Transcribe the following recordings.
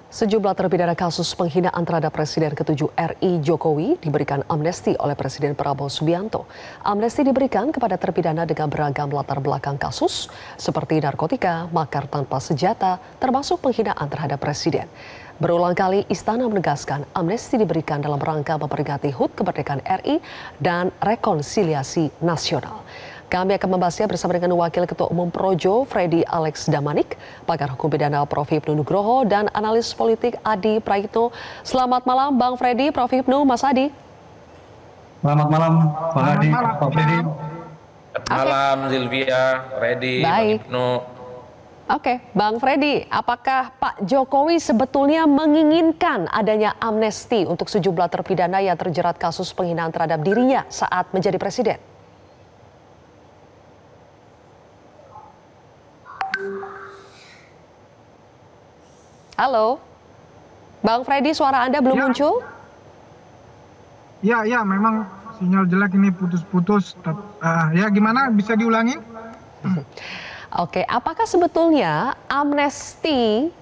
Sejumlah terpidana kasus penghinaan terhadap Presiden ke-7 RI Jokowi diberikan amnesti oleh Presiden Prabowo Subianto. Amnesti diberikan kepada terpidana dengan beragam latar belakang kasus seperti narkotika, makar tanpa senjata, termasuk penghinaan terhadap Presiden. Berulang kali Istana menegaskan amnesti diberikan dalam rangka memperingati HUT kemerdekaan RI dan rekonsiliasi nasional. Kami akan membahasnya bersama dengan Wakil Ketua Umum Projo, Freddy Alex Damanik, pakar hukum pidana Prof. Hipnu Nugroho, dan analis politik Adi Praitno. Selamat malam Bang Freddy, Prof. Hipnu, Mas Adi. Selamat malam, Bang Adi, Prof. Freddy. Selamat malam, Zilvia, Freddy, Bang Hipnu. Oke, Bang Freddy, apakah Pak Jokowi sebetulnya menginginkan adanya amnesti untuk sejumlah terpidana yang terjerat kasus penghinaan terhadap dirinya saat menjadi presiden? Halo, Bang Freddy, suara Anda belum muncul? Ya, memang sinyal jelek ini putus-putus. Ya, gimana? Bisa diulangi? Oke, apakah sebetulnya amnesti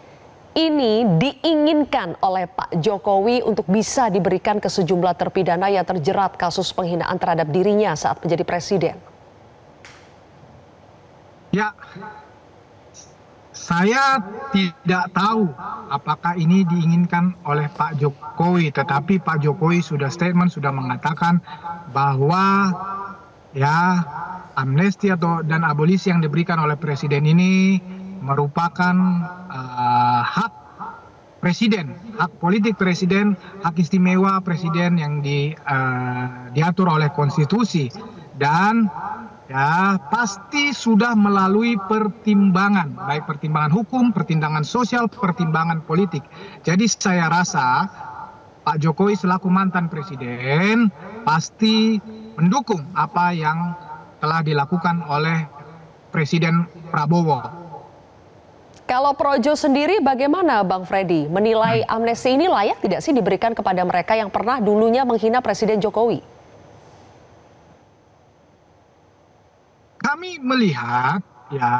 ini diinginkan oleh Pak Jokowi untuk bisa diberikan ke sejumlah terpidana yang terjerat kasus penghinaan terhadap dirinya saat menjadi presiden? Ya, saya tidak tahu apakah ini diinginkan oleh Pak Jokowi, tetapi Pak Jokowi sudah statement, sudah mengatakan bahwa ya amnesti dan abolisi yang diberikan oleh Presiden ini merupakan hak Presiden, hak politik Presiden, hak istimewa Presiden yang diatur oleh konstitusi. Dan ya pasti sudah melalui pertimbangan, baik pertimbangan hukum, pertimbangan sosial, pertimbangan politik. Jadi saya rasa Pak Jokowi selaku mantan presiden pasti mendukung apa yang telah dilakukan oleh Presiden Prabowo. Kalau Projo sendiri bagaimana Bang Freddy menilai amnesti ini layak tidak sih diberikan kepada mereka yang pernah dulunya menghina Presiden Jokowi? Kami melihat ya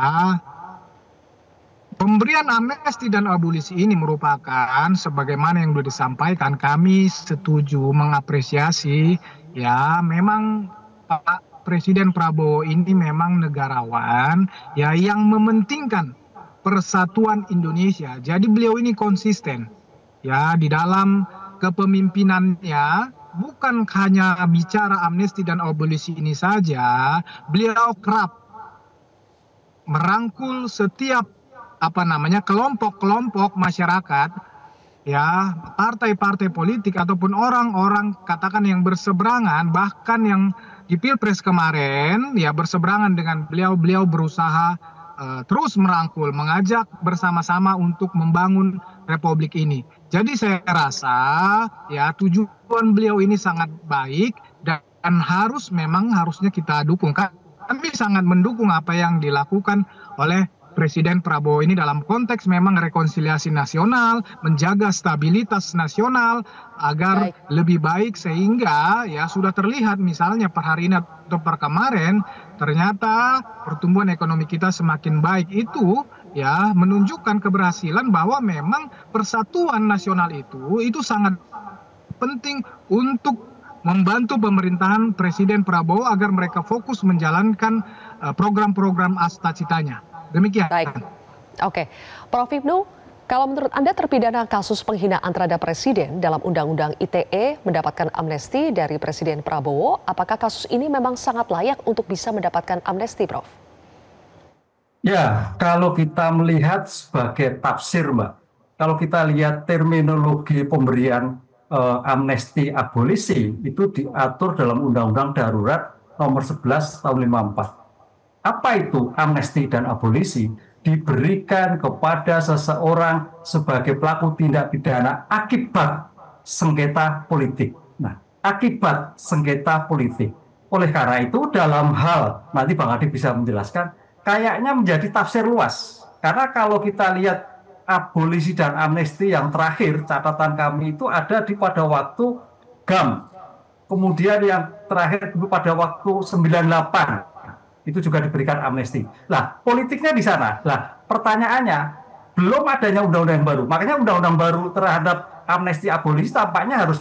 pemberian amnesti dan abolisi ini merupakan sebagaimana yang sudah disampaikan, kami setuju mengapresiasi ya memang Pak Presiden Prabowo ini memang negarawan ya yang mementingkan persatuan Indonesia. Jadi beliau ini konsisten ya di dalam kepemimpinannya. Bukan hanya bicara amnesti dan abolisi ini saja, beliau kerap merangkul setiap kelompok-kelompok masyarakat, ya partai-partai politik ataupun orang-orang katakan yang berseberangan, bahkan yang di Pilpres kemarin ya berseberangan dengan beliau berusaha terus merangkul, mengajak bersama-sama untuk membangun republik ini. Jadi saya rasa ya tujuan beliau ini sangat baik dan harusnya kita dukung. Kami sangat mendukung apa yang dilakukan oleh Presiden Prabowo ini dalam konteks memang rekonsiliasi nasional, menjaga stabilitas nasional agar lebih baik, sehingga ya sudah terlihat misalnya per hari ini atau per kemarin ternyata pertumbuhan ekonomi kita semakin baik. Itu ya menunjukkan keberhasilan bahwa memang persatuan nasional itu sangat penting untuk membantu pemerintahan Presiden Prabowo agar mereka fokus menjalankan program-program cita-citanya. Demikian. Baik. Oke. Prof. Hipnu, kalau menurut Anda terpidana kasus penghinaan terhadap Presiden dalam Undang-Undang ITE mendapatkan amnesti dari Presiden Prabowo, apakah kasus ini memang sangat layak untuk bisa mendapatkan amnesti, Prof? Ya, kalau kita melihat sebagai tafsir, Mbak, kalau kita lihat terminologi pemberian amnesti abolisi itu diatur dalam Undang-Undang Darurat Nomor 11 Tahun 54. Apa itu amnesti dan abolisi? Diberikan kepada seseorang sebagai pelaku tindak pidana akibat sengketa politik. Nah, akibat sengketa politik. Oleh karena itu dalam hal, nanti Bang Adi bisa menjelaskan, kayaknya menjadi tafsir luas. Karena kalau kita lihat abolisi dan amnesti yang terakhir, catatan kami itu ada pada waktu GAM. Kemudian yang terakhir dulu pada waktu 98. Itu juga diberikan amnesti. Lah, politiknya di sana. Lah, pertanyaannya, belum adanya undang-undang yang baru. Makanya undang-undang baru terhadap amnesti abolisi tampaknya harus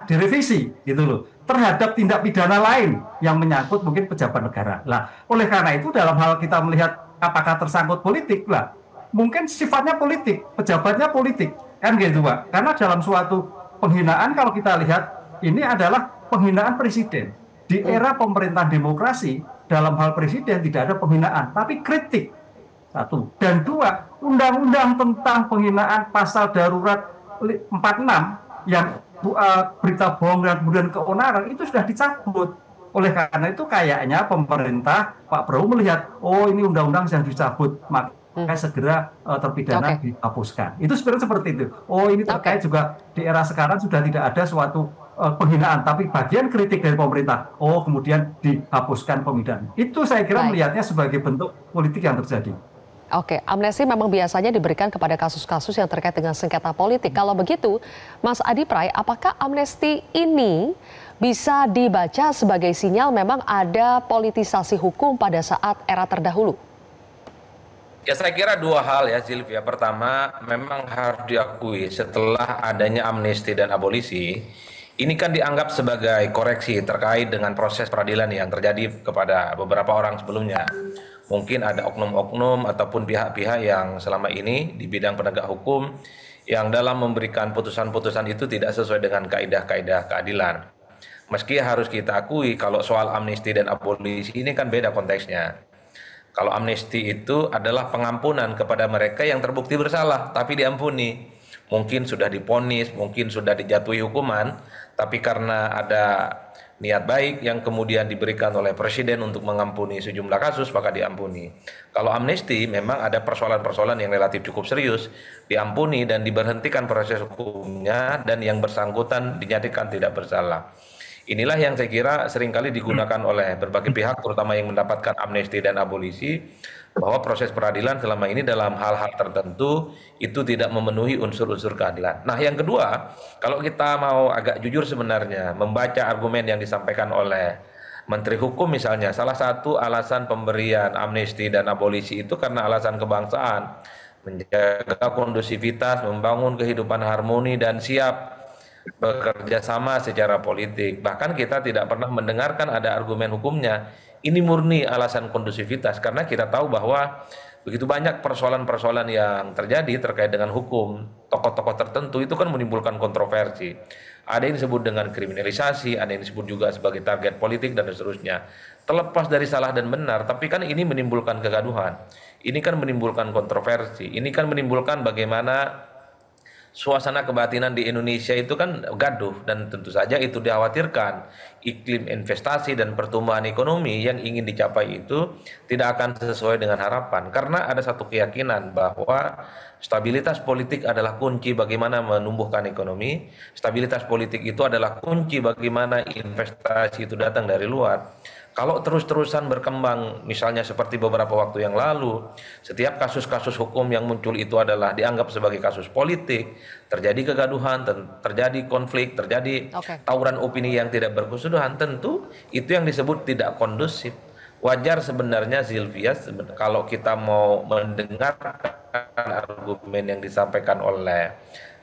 direvisi gitu loh. Terhadap tindak pidana lain yang menyangkut mungkin pejabat negara. Lah, oleh karena itu dalam hal kita melihat apakah tersangkut politik lah, mungkin sifatnya politik, pejabatnya politik, kan gitu Pak. Karena dalam suatu penghinaan kalau kita lihat ini adalah penghinaan presiden. Di era pemerintahan demokrasi, dalam hal presiden tidak ada penghinaan, tapi kritik. Satu. Dan dua, undang-undang tentang penghinaan pasal darurat 46 yang berita bohong dan kemudian keonaran itu sudah dicabut. Oleh karena itu kayaknya pemerintah Pak Prabowo melihat, oh ini undang-undang yang dicabut, maka segera terpidana dihapuskan. Itu sebenarnya seperti itu. Oh ini terkait juga di era sekarang sudah tidak ada suatu penghinaan, tapi bagian kritik dari pemerintah, oh kemudian dihapuskan penghinaan. Itu saya kira melihatnya sebagai bentuk politik yang terjadi. Oke, amnesti memang biasanya diberikan kepada kasus-kasus yang terkait dengan sengketa politik. Kalau begitu, Mas Adi Pray, apakah amnesti ini bisa dibaca sebagai sinyal memang ada politisasi hukum pada saat era terdahulu? Ya saya kira dua hal ya Sylvia. Pertama, memang harus diakui setelah adanya amnesti dan abolisi, ini kan dianggap sebagai koreksi terkait dengan proses peradilan yang terjadi kepada beberapa orang sebelumnya. Mungkin ada oknum-oknum ataupun pihak-pihak yang selama ini di bidang penegak hukum yang dalam memberikan putusan-putusan itu tidak sesuai dengan kaidah-kaidah keadilan. Meski harus kita akui kalau soal amnesti dan abolisi ini kan beda konteksnya. Kalau amnesti itu adalah pengampunan kepada mereka yang terbukti bersalah tapi diampuni. Mungkin sudah divonis, mungkin sudah dijatuhi hukuman, tapi karena ada niat baik yang kemudian diberikan oleh presiden untuk mengampuni sejumlah kasus maka diampuni. Kalau amnesti memang ada persoalan-persoalan yang relatif cukup serius, diampuni dan diberhentikan proses hukumnya dan yang bersangkutan dinyatakan tidak bersalah. Inilah yang saya kira seringkali digunakan oleh berbagai pihak terutama yang mendapatkan amnesti dan abolisi, bahwa proses peradilan selama ini dalam hal-hal tertentu itu tidak memenuhi unsur-unsur keadilan. Nah yang kedua, kalau kita mau agak jujur sebenarnya membaca argumen yang disampaikan oleh Menteri Hukum misalnya, salah satu alasan pemberian amnesti dan abolisi itu karena alasan kebangsaan, menjaga kondusivitas, membangun kehidupan harmoni dan siap bekerja sama secara politik. Bahkan kita tidak pernah mendengarkan ada argumen hukumnya. Ini murni alasan kondusivitas karena kita tahu bahwa begitu banyak persoalan-persoalan yang terjadi terkait dengan hukum, tokoh-tokoh tertentu itu kan menimbulkan kontroversi. Ada yang disebut dengan kriminalisasi, ada yang disebut juga sebagai target politik dan seterusnya. Terlepas dari salah dan benar, tapi kan ini menimbulkan kegaduhan. Ini kan menimbulkan kontroversi. Ini kan menimbulkan bagaimana suasana kebatinan di Indonesia itu kan gaduh dan tentu saja itu dikhawatirkan iklim investasi dan pertumbuhan ekonomi yang ingin dicapai itu tidak akan sesuai dengan harapan karena ada satu keyakinan bahwa stabilitas politik adalah kunci bagaimana menumbuhkan ekonomi, stabilitas politik itu adalah kunci bagaimana investasi itu datang dari luar. Kalau terus-terusan berkembang, misalnya seperti beberapa waktu yang lalu, setiap kasus-kasus hukum yang muncul itu adalah dianggap sebagai kasus politik, terjadi kegaduhan, terjadi konflik, terjadi tawuran opini yang tidak berkesudahan, tentu itu yang disebut tidak kondusif. Wajar sebenarnya Sylvia, kalau kita mau mendengarkan argumen yang disampaikan oleh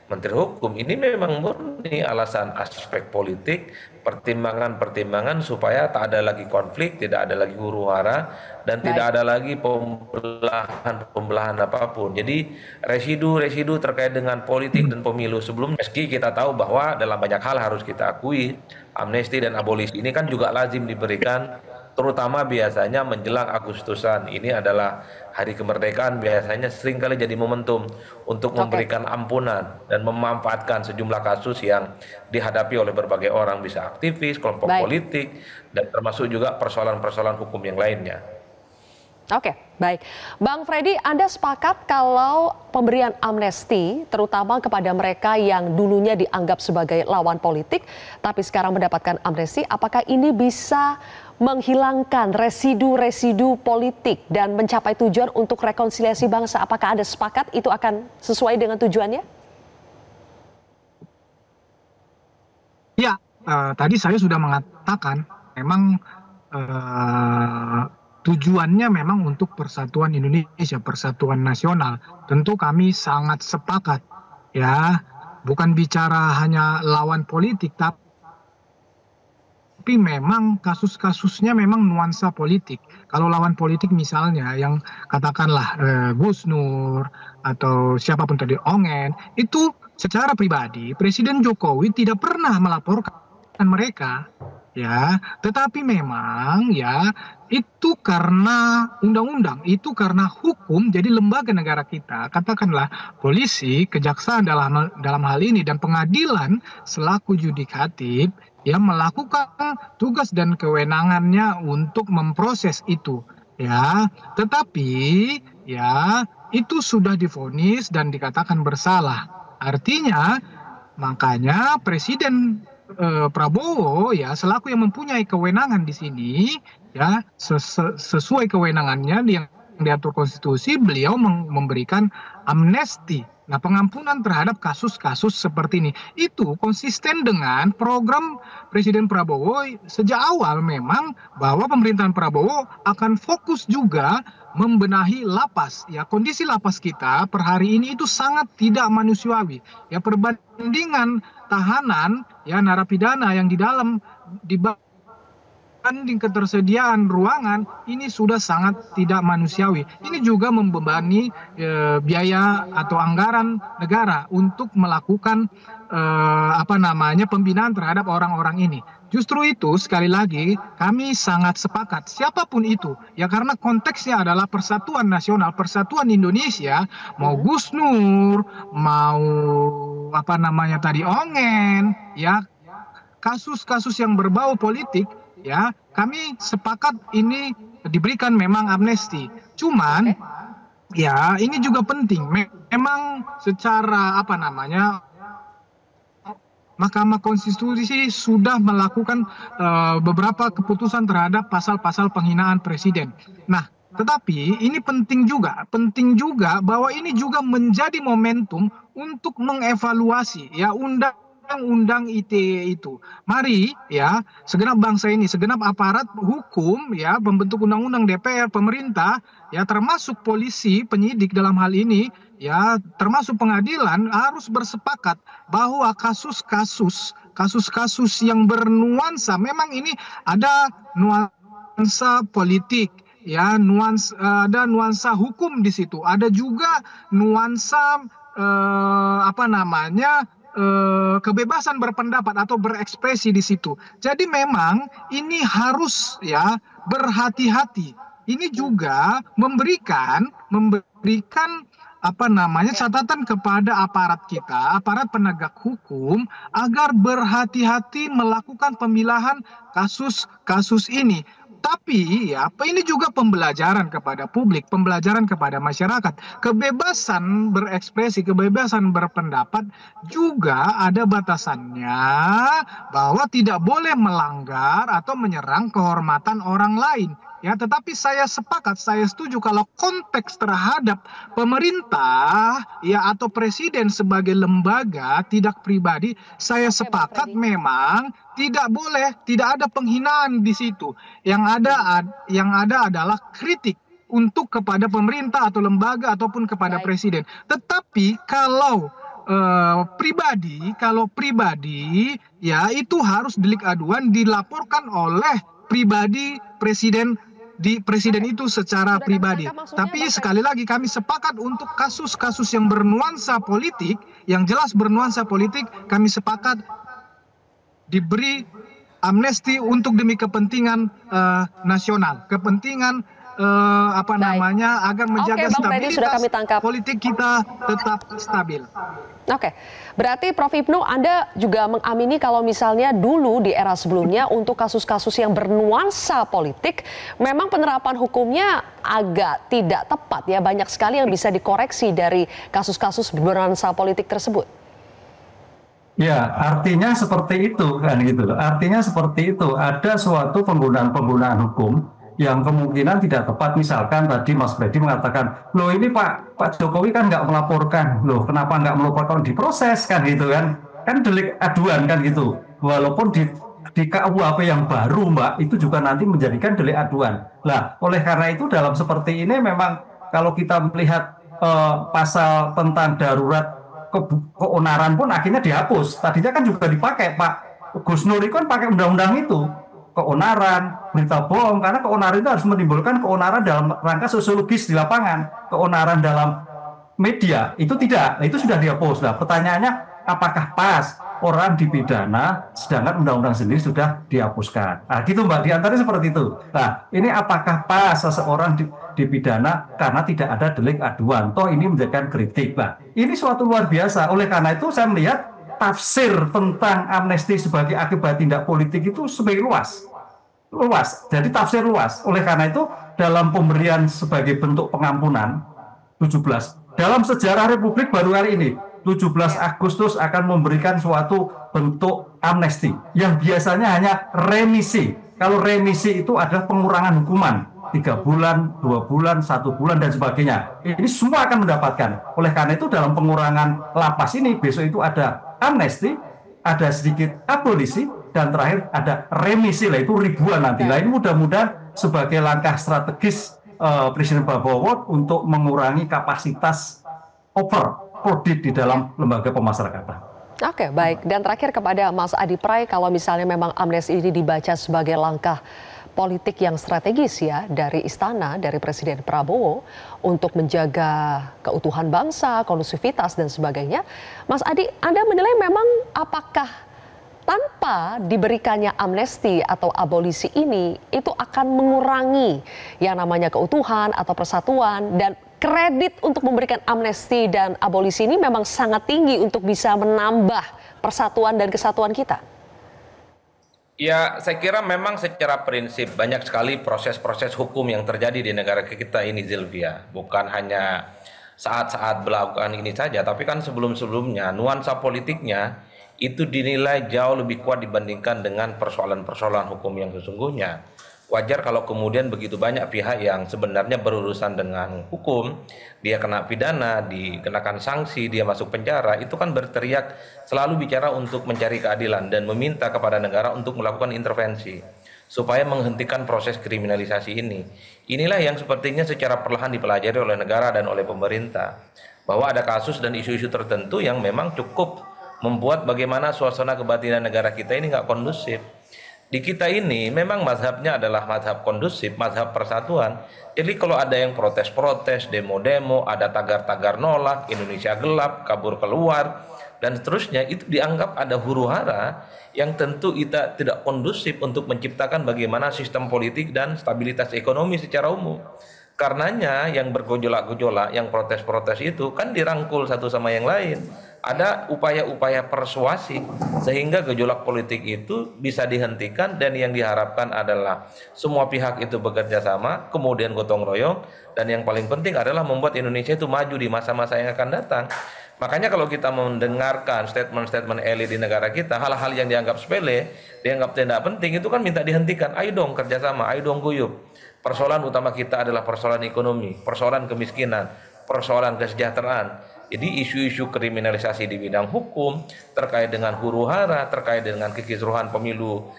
Menteri Hukum, ini memang murni alasan aspek politik, pertimbangan-pertimbangan supaya tak ada lagi konflik, tidak ada lagi huru-hara, dan tidak ada lagi pembelahan apapun. Jadi residu-residu terkait dengan politik dan pemilu sebelumnya, meski kita tahu bahwa dalam banyak hal harus kita akui, amnesti dan abolisi ini kan juga lazim diberikan, terutama biasanya menjelang Agustusan. Ini adalah hari kemerdekaan, biasanya seringkali jadi momentum untuk memberikan ampunan dan memanfaatkan sejumlah kasus yang dihadapi oleh berbagai orang, bisa aktivis, kelompok politik, dan termasuk juga persoalan-persoalan hukum yang lainnya. Oke, baik. Bang Freddy, Anda sepakat kalau pemberian amnesti terutama kepada mereka yang dulunya dianggap sebagai lawan politik tapi sekarang mendapatkan amnesti, apakah ini bisa menghilangkan residu-residu politik dan mencapai tujuan untuk rekonsiliasi bangsa? Apakah Anda sepakat itu akan sesuai dengan tujuannya? Ya, tadi saya sudah mengatakan memang tujuannya memang untuk persatuan Indonesia, persatuan nasional. Tentu kami sangat sepakat, ya, bukan bicara hanya lawan politik, tapi memang kasus-kasusnya memang nuansa politik. Kalau lawan politik misalnya yang katakanlah Gus Nur atau siapapun tadi, Ongen, itu secara pribadi Presiden Jokowi tidak pernah melaporkan mereka, ya. Tetapi memang ya itu karena undang-undang, itu karena hukum. Jadi lembaga negara kita, katakanlah polisi, kejaksaan dalam hal ini, dan pengadilan selaku yudikatif, ya, melakukan tugas dan kewenangannya untuk memproses itu, ya. Tetapi ya itu sudah divonis dan dikatakan bersalah. Artinya makanya Presiden Prabowo, ya, selaku yang mempunyai kewenangan di sini, ya, sesuai kewenangannya yang diatur konstitusi, beliau memberikan amnesti. Nah, pengampunan terhadap kasus-kasus seperti ini itu konsisten dengan program Presiden Prabowo sejak awal, memang bahwa pemerintahan Prabowo akan fokus juga membenahi lapas. Ya, kondisi lapas kita per hari ini itu sangat tidak manusiawi. Ya, perbandingan tahanan, ya, narapidana yang di dalam dibanding ketersediaan ruangan ini sudah sangat tidak manusiawi. Ini juga membebani biaya atau anggaran negara untuk melakukan pembinaan terhadap orang-orang ini. Justru itu, sekali lagi kami sangat sepakat, siapapun itu, ya, karena konteksnya adalah persatuan nasional, persatuan Indonesia, mau Gus Nur, mau Ongen, ya, kasus-kasus yang berbau politik, ya, kami sepakat ini diberikan memang amnesti. Cuman ya ini juga penting, memang secara Mahkamah Konstitusi sudah melakukan beberapa keputusan terhadap pasal-pasal penghinaan presiden. Nah, tetapi ini penting juga bahwa ini juga menjadi momentum untuk mengevaluasi, ya, undang-undang ITE itu. Mari, ya, segenap bangsa ini, segenap aparat hukum, ya, pembentuk undang-undang, DPR, pemerintah, ya, termasuk polisi, penyidik dalam hal ini, ya, termasuk pengadilan, harus bersepakat bahwa kasus-kasus yang bernuansa, memang ini ada nuansa politik, ya, ada nuansa hukum di situ, ada juga nuansa kebebasan berpendapat atau berekspresi di situ. Jadi memang ini harus, ya, berhati-hati. Ini juga memberikan catatan kepada aparat kita, aparat penegak hukum, agar berhati-hati melakukan pemilahan kasus-kasus ini. Tapi ya, ini juga pembelajaran kepada publik, pembelajaran kepada masyarakat. Kebebasan berekspresi, kebebasan berpendapat juga ada batasannya, bahwa tidak boleh melanggar atau menyerang kehormatan orang lain. Ya, tetapi saya sepakat, saya setuju kalau konteks terhadap pemerintah, ya, atau presiden sebagai lembaga, tidak pribadi, saya sepakat memang tidak boleh, tidak ada penghinaan di situ. Yang ada adalah kritik untuk kepada pemerintah atau lembaga ataupun kepada presiden. Tetapi kalau pribadi, ya, itu harus delik aduan dilaporkan oleh pribadi presiden itu secara pribadi. Tapi sekali lagi kami sepakat untuk kasus-kasus yang bernuansa politik, yang jelas bernuansa politik, kami sepakat diberi amnesti untuk demi kepentingan nasional, kepentingan agar menjaga stabilitas politik kita tetap stabil. Oke, berarti Prof. Hipnu, Anda juga mengamini kalau misalnya dulu di era sebelumnya untuk kasus-kasus yang bernuansa politik, memang penerapan hukumnya agak tidak tepat, ya, banyak sekali yang bisa dikoreksi dari kasus-kasus bernuansa politik tersebut. Ya, artinya seperti itu kan gitu loh. Artinya seperti itu, ada suatu penggunaan hukum yang kemungkinan tidak tepat. Misalkan tadi Mas Brady mengatakan, loh ini Pak Jokowi kan nggak melaporkan, loh kenapa nggak melaporkan, diproses kan gitu kan delik aduan kan gitu, walaupun di KUHP yang baru, Mbak, itu juga nanti menjadikan delik aduan. Nah, oleh karena itu dalam seperti ini memang kalau kita melihat pasal tentang darurat keonaran pun akhirnya dihapus. Tadinya kan juga dipakai, Pak Gus Nur itu kan pakai undang-undang itu, keonaran, berita bohong, karena keonaran itu harus menimbulkan keonaran dalam rangka sosiologis di lapangan. Keonaran dalam media itu tidak, itu sudah dihapus. Nah, pertanyaannya apakah pas orang dipidana sedangkan undang-undang sendiri sudah dihapuskan? Nah, gitu Mbak, diantaranya seperti itu. Nah, ini apakah pas seseorang dipidana karena tidak ada delik aduan? Toh ini menjadikan kritik. Nah, ini suatu luar biasa. Oleh karena itu saya melihat tafsir tentang amnesti sebagai akibat tindak politik itu sebagai luas. Jadi tafsir luas. Oleh karena itu dalam pemberian sebagai bentuk pengampunan 17 dalam sejarah Republik baru kali ini 17 Agustus akan memberikan suatu bentuk amnesti yang biasanya hanya remisi. Kalau remisi itu adalah pengurangan hukuman 3 bulan, 2 bulan, 1 bulan dan sebagainya. Ini semua akan mendapatkan. Oleh karena itu dalam pengurangan lapas ini besok itu ada amnesti, ada sedikit abolisi, dan terakhir ada remisi lah, itu ribuan nanti. Nah, ini mudah-mudahan sebagai langkah strategis Presiden Prabowo untuk mengurangi kapasitas over audit di dalam lembaga pemasyarakatan. Oke, baik. Dan terakhir kepada Mas Adi Pray, kalau misalnya memang amnesti ini dibaca sebagai langkah politik yang strategis ya dari istana, dari Presiden Prabowo untuk menjaga keutuhan bangsa, kondusivitas dan sebagainya. Mas Adi, Anda menilai memang apakah tanpa diberikannya amnesti atau abolisi ini itu akan mengurangi yang namanya keutuhan atau persatuan, dan kredit untuk memberikan amnesti dan abolisi ini memang sangat tinggi untuk bisa menambah persatuan dan kesatuan kita? Ya, saya kira memang secara prinsip banyak sekali proses-proses hukum yang terjadi di negara kita ini, Zilvia. Bukan hanya saat-saat belakangan ini saja, tapi kan sebelum-sebelumnya nuansa politiknya itu dinilai jauh lebih kuat dibandingkan dengan persoalan-persoalan hukum yang sesungguhnya. Wajar kalau kemudian begitu banyak pihak yang sebenarnya berurusan dengan hukum, dia kena pidana, dikenakan sanksi, dia masuk penjara, itu kan berteriak selalu bicara untuk mencari keadilan dan meminta kepada negara untuk melakukan intervensi supaya menghentikan proses kriminalisasi ini. Inilah yang sepertinya secara perlahan dipelajari oleh negara dan oleh pemerintah, bahwa ada kasus dan isu-isu tertentu yang memang cukup membuat bagaimana suasana kebatinan negara kita ini nggak kondusif. Di kita ini memang mazhabnya adalah mazhab kondusif, mazhab persatuan. Jadi kalau ada yang protes-protes, demo-demo, ada tagar-tagar nolak, Indonesia gelap, kabur keluar, dan seterusnya, itu dianggap ada huru-hara yang tentu kita tidak kondusif untuk menciptakan bagaimana sistem politik dan stabilitas ekonomi secara umum. Karenanya yang bergejolak-gejolak, yang protes-protes itu kan dirangkul satu sama yang lain. Ada upaya-upaya persuasi sehingga gejolak politik itu bisa dihentikan, dan yang diharapkan adalah semua pihak itu bekerja sama, kemudian gotong royong, dan yang paling penting adalah membuat Indonesia itu maju di masa-masa yang akan datang. Makanya kalau kita mendengarkan statement-statement elit di negara kita, hal-hal yang dianggap sepele, dianggap tidak penting, itu kan minta dihentikan. Ayo dong kerjasama, ayo dong guyup. Persoalan utama kita adalah persoalan ekonomi, persoalan kemiskinan, persoalan kesejahteraan. Jadi isu-isu kriminalisasi di bidang hukum terkait dengan huru-hara, terkait dengan kekisruhan pemilu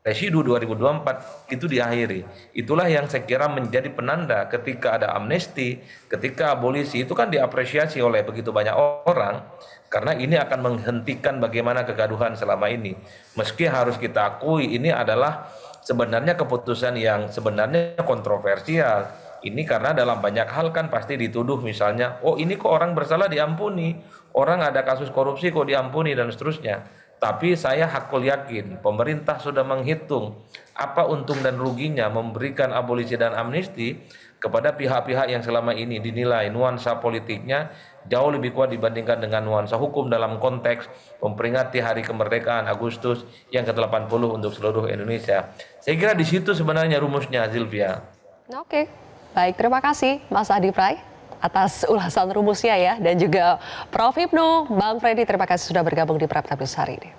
residu 2024 itu diakhiri. Itulah yang saya kira menjadi penanda ketika ada amnesti, ketika abolisi, itu kan diapresiasi oleh begitu banyak orang, karena ini akan menghentikan bagaimana kegaduhan selama ini. Meski harus kita akui ini adalah sebenarnya keputusan yang sebenarnya kontroversial. Ini karena dalam banyak hal kan pasti dituduh misalnya, oh ini kok orang bersalah diampuni, orang ada kasus korupsi kok diampuni dan seterusnya. Tapi saya hakul yakin pemerintah sudah menghitung apa untung dan ruginya memberikan abolisi dan amnesti kepada pihak-pihak yang selama ini dinilai nuansa politiknya jauh lebih kuat dibandingkan dengan nuansa hukum dalam konteks memperingati hari kemerdekaan Agustus yang ke-80 untuk seluruh Indonesia. Saya kira di situ sebenarnya rumusnya, Zilvia. Oke. Baik, terima kasih Mas Adi Pray atas ulasan rumusnya ya, dan juga Prof. Hipnu, Bang Freddy, terima kasih sudah bergabung di Prime Time News hari ini.